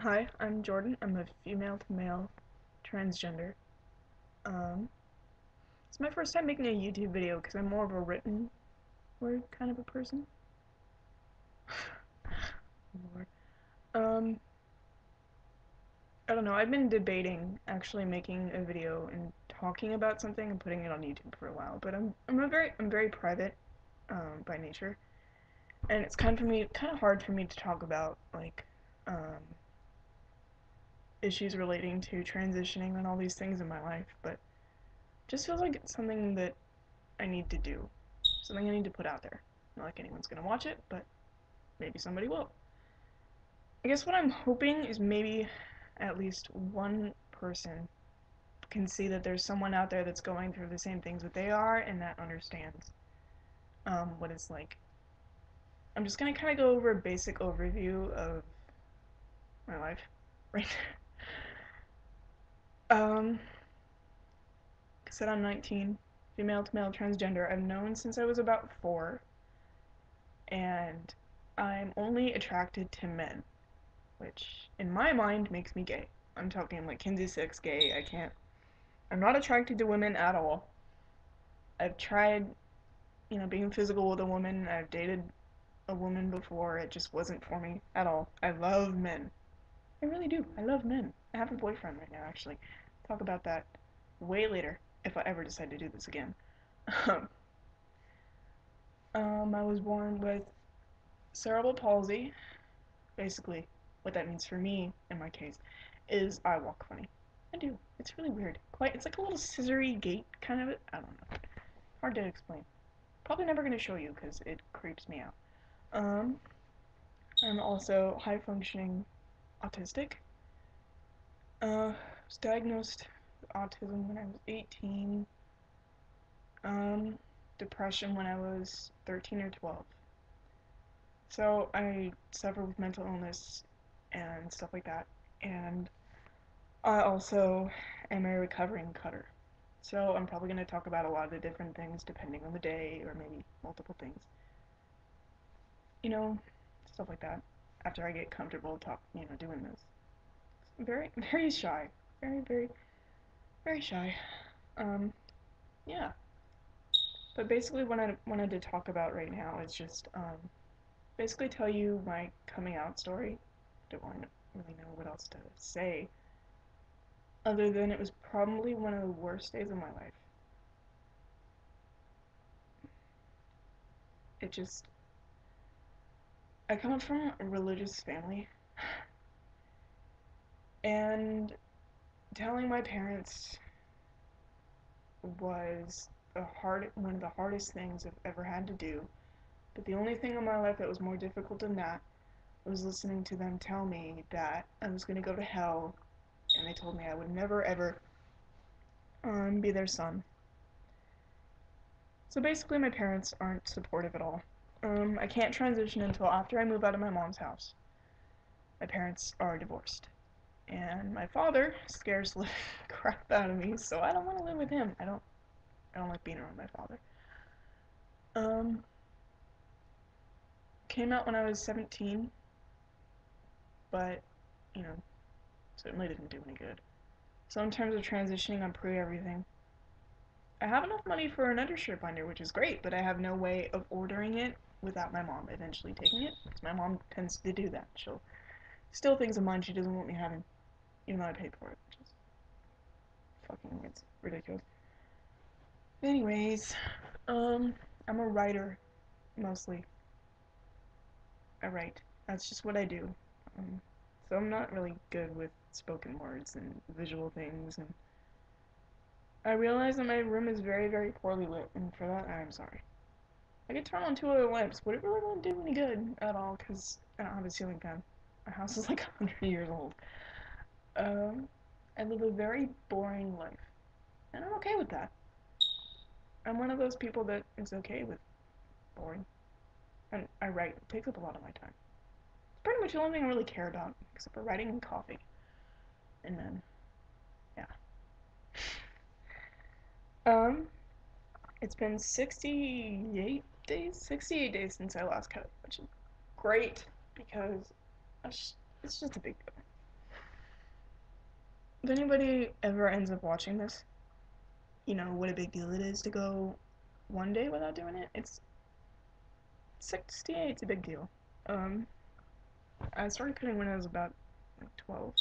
Hi, I'm Jordan. I'm a female to male transgender. Um, it's my first time making a YouTube video because I'm more of a written word kind of a person. Lord. Um, I don't know. I've been debating actually making a video and talking about something and putting it on YouTube for a while, but I'm very private by nature, and it's kind of hard for me to talk about um, issues relating to transitioning and all these things in my life, but just feels like it's something that I need to do. Something I need to put out there. Not like anyone's gonna watch it, but maybe somebody will. I guess what I'm hoping is maybe at least one person can see that there's someone out there that's going through the same things that they are and that understands what it's like. I'm just gonna kind of go over a basic overview of my life right Um, I said I'm 19, female to male transgender. I've known since I was about 4, and I'm only attracted to men, which in my mind makes me gay. I'm talking like Kinsey 6 gay. I'm not attracted to women at all. I've tried, being physical with a woman. I've dated a woman before. It just wasn't for me at all. I love men. I really do. I love men. I have a boyfriend right now, actually. Talk about that way later if I ever decide to do this again. Um, I was born with cerebral palsy. Basically, what that means for me, in my case, is I walk funny. I do. It's really weird. It's like a little scissory gait kind of. I don't know. Hard to explain. Probably never gonna show you because it creeps me out. Um, I'm also high functioning autistic. Was diagnosed with autism when I was 18. Um, Depression when I was 13 or 12. So I suffer with mental illness and stuff like that. And I also am a recovering cutter. So I'm probably going to talk about a lot of the different things depending on the day or maybe multiple things. You know, stuff like that. After I get comfortable doing this. Very, very shy. Very, very, very shy. Um, yeah. But basically what I wanted to talk about right now is just basically tell you my coming out story. Don't really know what else to say other than it was probably one of the worst days of my life. It just I come from a religious family, and telling my parents was one of the hardest things I've ever had to do. But the only thing in my life that was more difficult than that was listening to them tell me that I was going to go to hell, and they told me I would never ever be their son. So basically, my parents aren't supportive at all. I can't transition until after I move out of my mom's house. My parents are divorced, and my father scares the living crap out of me, so I don't want to live with him. I don't like being around my father. Um, Came out when I was 17, but you know, certainly didn't do any good. So in terms of transitioning, I'm pre everything. I have enough money for an undershirt binder, which is great, but I have no way of ordering it without my mom eventually taking it, because my mom tends to do that. She'll steal things of mine she doesn't want me having, even though I paid for it, which is it's ridiculous. Anyways, I'm a writer mostly. I write. That's just what I do. Um, so I'm not really good with spoken words and visual things, and I realize that my room is very, very poorly lit, and for that I'm sorry. I could turn on 2 other lamps, but it really won't do any good at all because I don't have a ceiling fan. My house is like 100 years old. Um, I live a very boring life, and I'm okay with that. I'm one of those people that is okay with boring, and I write. It takes up a lot of my time. It's pretty much the only thing I really care about, except for writing and coffee. And then, yeah. Um, it's been 68 days since I last cut, which is great because it's just a big deal. if anybody ever ends up watching this, you know what a big deal it is to go one day without doing it. It's a big deal. Um, I started cutting when I was about like 12.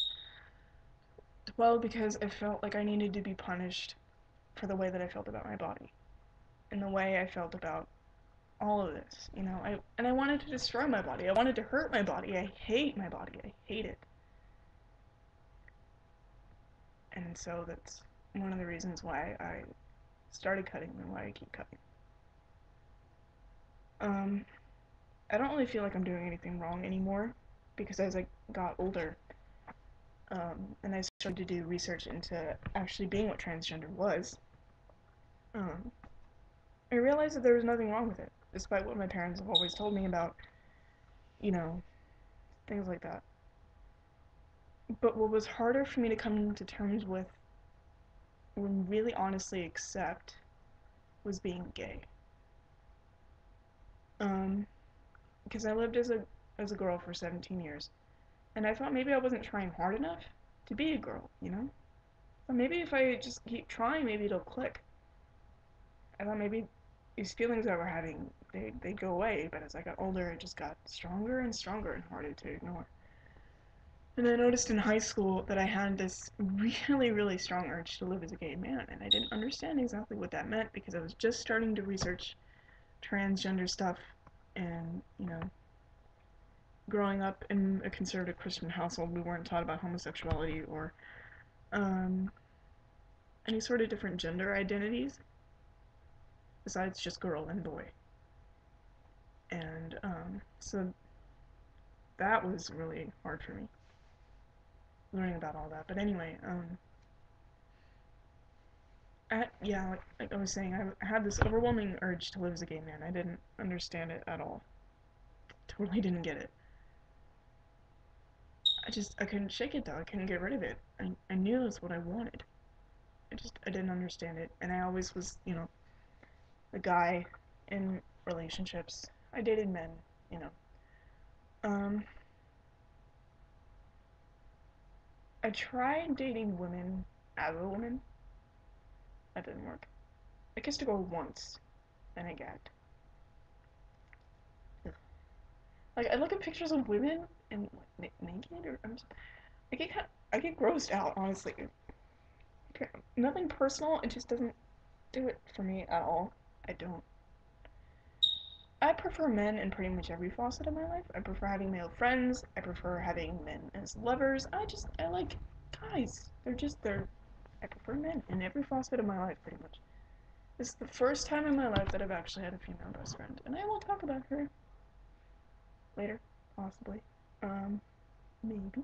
12 because I felt like I needed to be punished for the way that I felt about my body and the way I felt about all of this, you know. I wanted to destroy my body. I wanted to hurt my body. I hate my body. I hate it. And so that's one of the reasons why I started cutting and why I keep cutting. Um, I don't really feel like I'm doing anything wrong anymore because as I got older, and I started to do research into actually being what transgender was, um, I realized that there was nothing wrong with it, despite what my parents have always told me about, you know, things like that. But what was harder for me to come to terms with and really honestly accept was being gay. Um, because I lived as a girl for 17 years, and I thought maybe I wasn't trying hard enough to be a girl, you know? But maybe if I just keep trying, maybe it'll click. I thought maybe these feelings I were having, they'd go away, but as I got older, it just got stronger and stronger and harder to ignore. And I noticed in high school that I had this really, really strong urge to live as a gay man, and I didn't understand exactly what that meant because I was just starting to research transgender stuff, and, you know, growing up in a conservative Christian household, we weren't taught about homosexuality or um, any sort of different gender identities besides just girl and boy. And so that was really hard for me, learning about all that. But anyway, yeah, like I was saying, I had this overwhelming urge to live as a gay man. I didn't understand it at all. Totally didn't get it. I couldn't shake it though. I couldn't get rid of it. I knew that's what I wanted. I didn't understand it. And I always was, you know, the guy in relationships. I dated men, you know. Um, I tried dating women as a woman. That didn't work. I kissed a girl once, and I gagged. Ugh. Like I look at pictures of women and like naked, or I get grossed out. Honestly, okay, nothing personal. It just doesn't do it for me at all. I don't. I prefer men in pretty much every facet of my life. I prefer having male friends. I prefer having men as lovers. I like guys. They're. I prefer men in every facet of my life, pretty much. This is the first time in my life that I've actually had a female best friend, and I will talk about her later, possibly. Maybe.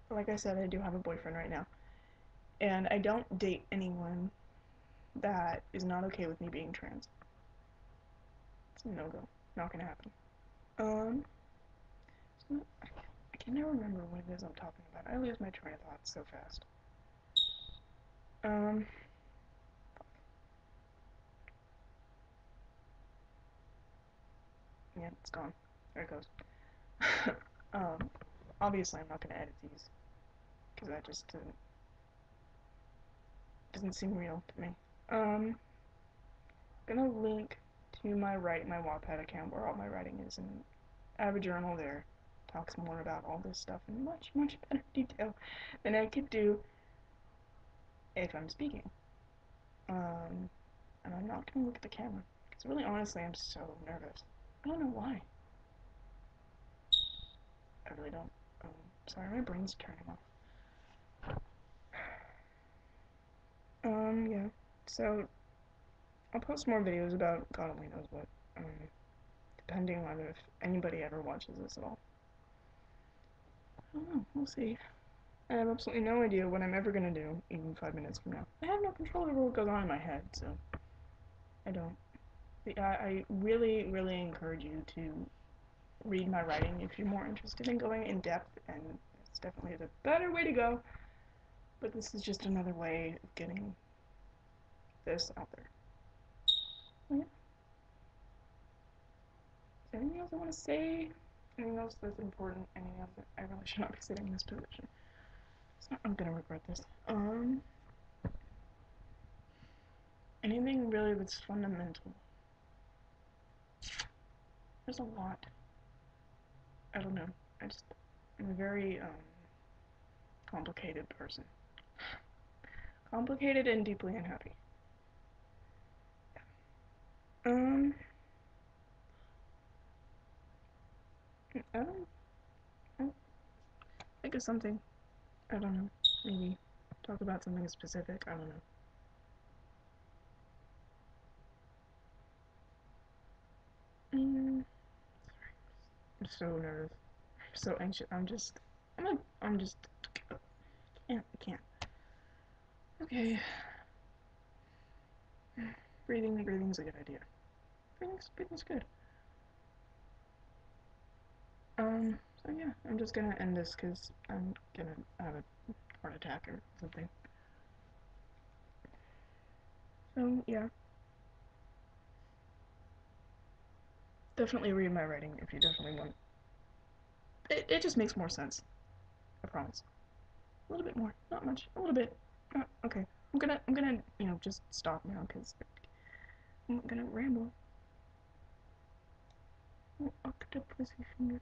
But like I said, I do have a boyfriend right now, and I don't date anyone that is not okay with me being trans. It's a no go. Not gonna happen. Um, I can never remember what it is I'm talking about. I lose my train of thought so fast. Um, yeah, it's gone. There it goes. um, obviously I'm not gonna edit these because that just doesn't seem real to me. Um, gonna link to my Wattpad account where all my writing is, and I have a journal there. Talks more about all this stuff in much, much better detail than I could do if I'm speaking. Um, and I'm not gonna look at the camera because really, honestly, I'm so nervous. I don't know why. I really don't. Um, sorry, my brain's turning off. Yeah. So I'll post more videos about God only knows what. Um, depending on if anybody ever watches this at all. I don't know. We'll see. I have absolutely no idea what I'm ever gonna do even 5 minutes from now. I have no control over what goes on in my head, so I don't. I really, really encourage you to read my writing if you're more interested in going in depth, and it's definitely the better way to go. But this is just another way of getting this out there. So, yeah. Is there anything else I want to say? Anything else that's important? Anything else that I really should not be sitting in this position? I'm gonna regret this. Anything really that's fundamental. There's a lot. I don't know. I'm a very complicated person. Complicated and deeply unhappy. Um, I don't, I think of something. I don't know. Maybe talk about something specific. I don't know. Mm, I'm so nervous. I'm so anxious. I'm just, I can't. Okay. Breathing's a good idea. Breathing's good. So yeah, I'm just gonna end this because I'm gonna have a heart attack or something. So yeah, definitely read my writing if you definitely want. It just makes more sense. I promise. A little bit more, not much. A little bit. Okay. I'm gonna just stop now because I'm gonna ramble. Oh, octopusy finger.